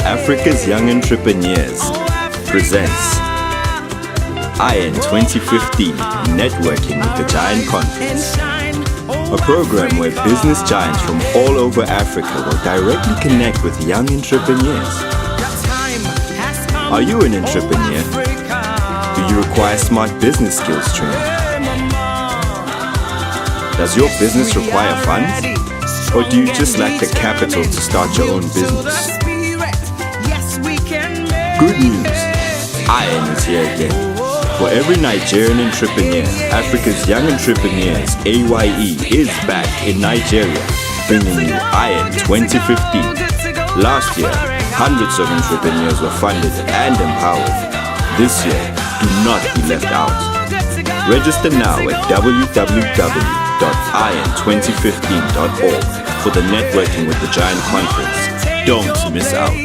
Africa's Young Entrepreneurs presents IAN 2015 Networking with the Giant Conference, a program where business giants from all over Africa will directly connect with young entrepreneurs. Are you an entrepreneur? Do you require smart business skills training? Does your business require funds? Or do you just lack the capital to start your own business? Good news! IAN is here again. For every Nigerian entrepreneur, Africa's Young Entrepreneurs AYE is back in Nigeria, bringing you IAN 2015. Last year, hundreds of entrepreneurs were funded and empowered. This year, do not be left out. Register now at www.ian2015.org for the Networking with the Giant Conference. Don't miss out.